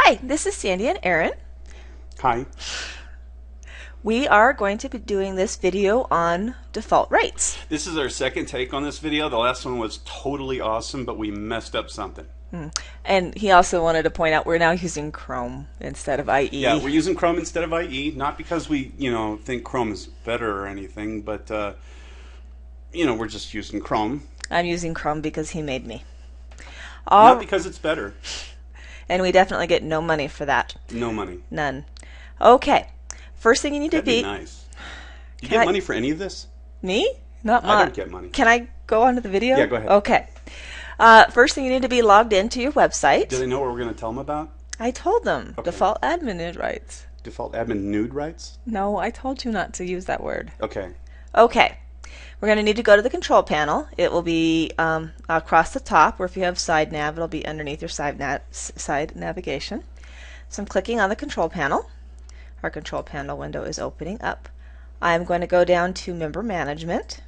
Hi, this is Sandy and Aaron. Hi. We are going to be doing this video on default rates. This is our second take on this video. The last one was totally awesome, but we messed up something. And he also wanted to point out we're now using Chrome instead of IE. Yeah, we're using Chrome instead of IE, not because we, think Chrome is better or anything, but, we're just using Chrome. I'm using Chrome because he made me. Not because it's better. And we definitely get no money for that. No money. None. Okay. First thing you need That'd to be nice. You get money for any of this? Me? Not much. I don't get money. Can I go on to the video? Yeah, go ahead. Okay. First thing you need to be logged into your website. Do they know what we're going to tell them about? I told them. Okay. Default admin nude rights. Default admin nude rights? No, I told you not to use that word. Okay. Okay. We're going to need to go to the control panel. It will be across the top, or if you have side nav, it'll be underneath your side navigation. So I'm clicking on the control panel. Our control panel window is opening up. I'm going to go down to member management.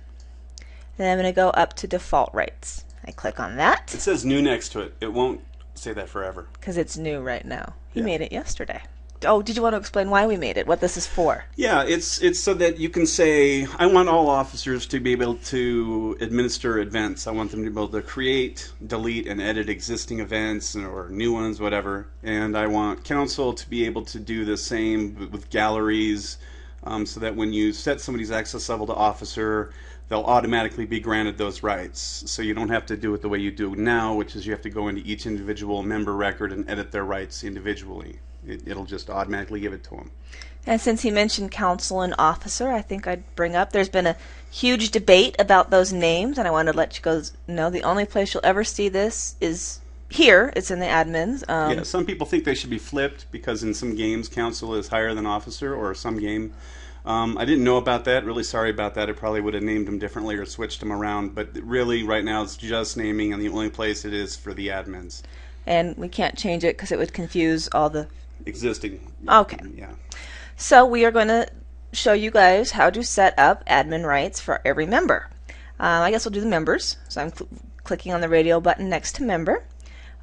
Then I'm going to go up to default rates. I click on that. It says new next to it. It won't say that forever. Because it's new right now. He Yeah. made it yesterday. Oh, did you want to explain why we made it? What this is for? Yeah, it's so that you can say, I want all officers to be able to administer events. I want them to be able to create, delete, and edit existing events or new ones, whatever. And I want council to be able to do the same with galleries, so that when you set somebody's access level to officer, they'll automatically be granted those rights. So you don't have to do it the way you do now, which is you have to go into each individual member record and edit their rights individually. It'll just automatically give it to them. And since he mentioned council and officer, I think I'd bring up, there's been a huge debate about those names, and I wanted to let you guys know the only place you'll ever see this is here. It's in the admins. Yeah, some people think they should be flipped because in some games council is higher than officer, or some game. I didn't know about that. Really sorry about that. I probably would have named them differently or switched them around. But really, right now, it's just naming, and the only place it is for the admins. And we can't change it because it would confuse all the Existing. Okay. Yeah. So we are going to show you guys how to set up admin rights for every member. I guess we'll do the members. So I'm clicking on the radio button next to member.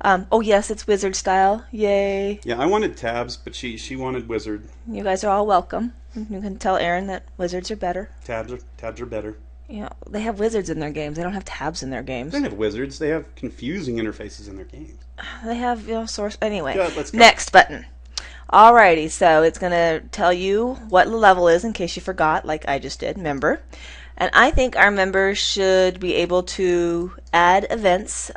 Oh yes, it's wizard style. Yay. Yeah, I wanted tabs, but she wanted wizard. You guys are all welcome. You can tell Aaron that wizards are better. Tabs are better. You know, they have wizards in their games. They don't have tabs in their games. They don't have wizards. They have confusing interfaces in their games. They have, source. Anyway, Yeah, let's go. Next button. Alrighty, so it's going to tell you what the level is in case you forgot, like I just did, member. And I think our members should be able to add events.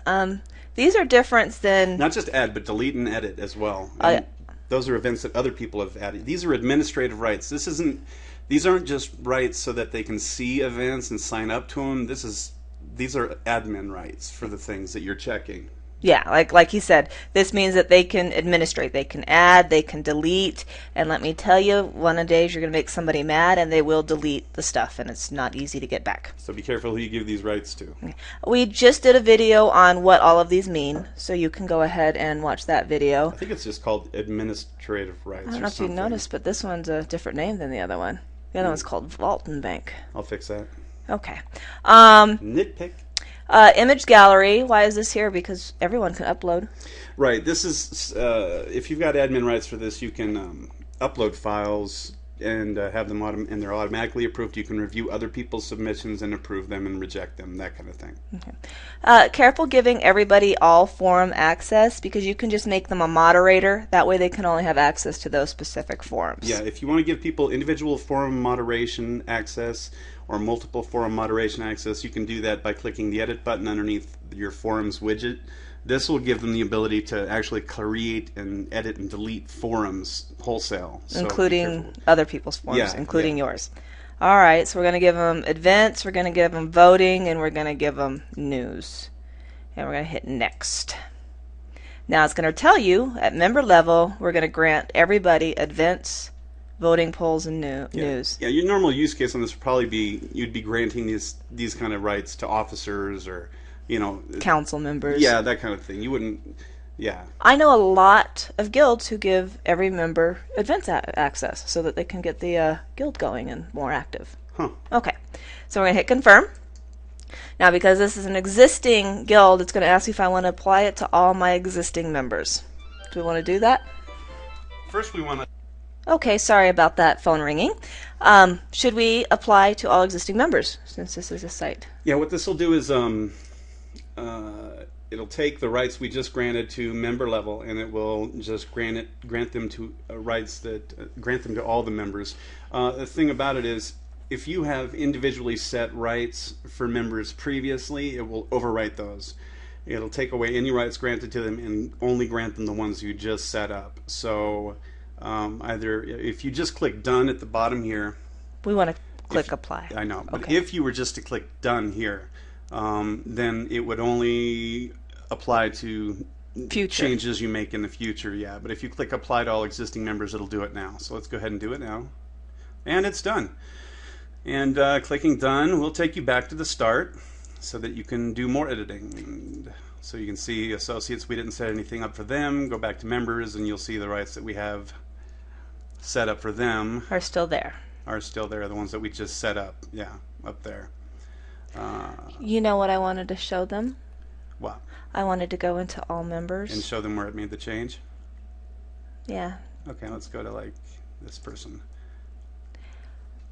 These are different than... Not just add, but delete and edit as well. And those are events that other people have added. These are administrative rights. These aren't just rights so that they can see events and sign up to them. These are admin rights for the things that you're checking. Yeah, like he said, this means that they can administrate, they can add, they can delete, and let me tell you, one of the days you're going to make somebody mad and they will delete the stuff, and it's not easy to get back. So be careful who you give these rights to. We just did a video on what all of these mean, so you can go ahead and watch that video. I think it's just called administrative rights. I don't know if you noticed, but this one's a different name than the other one. The other one's called Vault and Bank. I'll fix that. Okay. Nitpick. Image gallery. Why is this here? Because everyone can upload. Right. This is if you've got admin rights for this, you can upload files and have them and they're automatically approved. You can review other people's submissions and approve them and reject them, that kind of thing. Okay. Careful giving everybody all forum access because you can just make them a moderator. That way they can only have access to those specific forums. Yeah. If you want to give people individual forum moderation access or multiple forum moderation access, you can do that by clicking the edit button underneath your forums widget. This will give them the ability to actually create and edit and delete forums wholesale. So including other people's forums, including yours. All right, so we're going to give them events, we're going to give them voting, and we're going to give them news. And we're going to hit next. Now it's going to tell you at member level, we're going to grant everybody events, voting polls, and news. Yeah, your normal use case on this would probably be you'd be granting these kind of rights to officers or council members. Yeah, that kind of thing. You wouldn't. Yeah. I know a lot of guilds who give every member events access so that they can get the guild going and more active. Huh. Okay, so we're gonna hit confirm. Now, because this is an existing guild, it's going to ask me if I want to apply it to all my existing members. Do we want to do that? first we want to. Okay, sorry about that phone ringing. Should we apply to all existing members since this is a site? Yeah, what this will do is it'll take the rights we just granted to member level, and it will just grant them to rights that grant them to all the members. The thing about it is, if you have individually set rights for members previously, it will overwrite those. It'll take away any rights granted to them and only grant them the ones you just set up. So either if you just click done at the bottom here, We want to click if, apply. I know, but Okay. if you were just to click done here, then it would only apply to Future. changes you make in the future. Yeah, but if you click apply to all existing members, it'll do it now. So let's go ahead and do it now. And it's done. And clicking done will take you back to the start so that you can do more editing. And so you can see associates, we didn't set anything up for them. Go back to members and you'll see the rights that we have set up for them Are still there. are still there, the ones that we just set up. Yeah, up there. You know what I wanted to show them? What? I wanted to go into all members. And show them where it made the change. Yeah. Okay, let's go to like this person.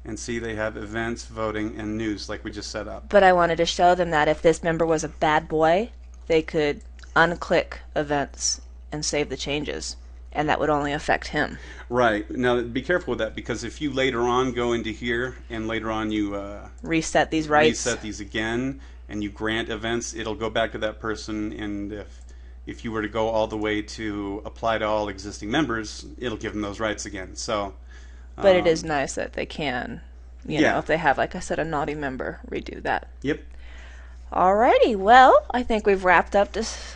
And see they have events, voting, and news like we just set up. But I wanted to show them that if this member was a bad boy, they could unclick events and save the changes. And that would only affect him. Right. Now be careful with that, because if you later on go into here and later on you Reset these rights. reset these again and you grant events, it'll go back to that person, and if you were to go all the way to apply to all existing members, it'll give them those rights again. So But it is nice that they can, you yeah. know, if they have, like I said, a naughty member, redo that. Yep. Alrighty, well, I think we've wrapped up this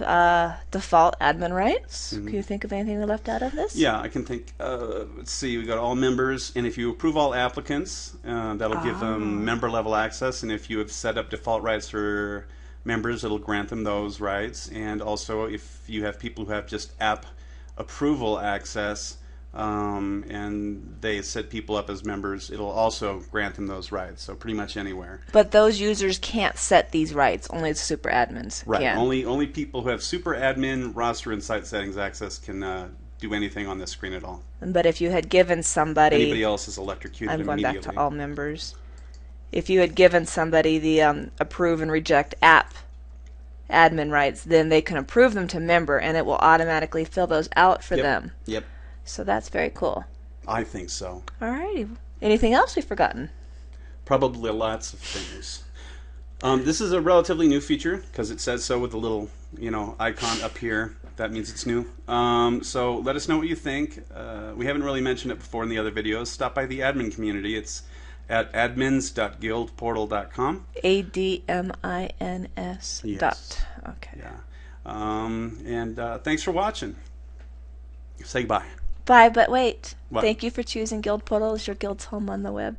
default admin rights. Mm-hmm. Can you think of anything we left out of this? Yeah, I can think. Let's see. We got all members, and if you approve all applicants, that'll give them member level access. And if you have set up default rights for members, it'll grant them those rights. And also, if you have people who have just app approval access, and they set people up as members, it'll also grant them those rights. So pretty much anywhere. But those users can't set these rights. Only the super admins Right. can. Only people who have super admin, roster, and site settings access can do anything on this screen at all. But if you had given somebody... Anybody else is electrocuted I'm going immediately. back to all members. If you had given somebody the approve and reject app admin rights, then they can approve them to member, and it will automatically fill those out for Yep. them. Yep. So that's very cool. I think so. Alrighty. Anything else we've forgotten? Probably lots of things. This is a relatively new feature because it says so with the little, icon up here. That means it's new. So let us know what you think. We haven't really mentioned it before in the other videos. Stop by the admin community. It's at admins.guildportal.com. ADMINS. Yes. Dot. Okay. Yeah. And thanks for watching. Say goodbye. Bye, but wait. What? Thank you for choosing GuildPortal as your guild's home on the web.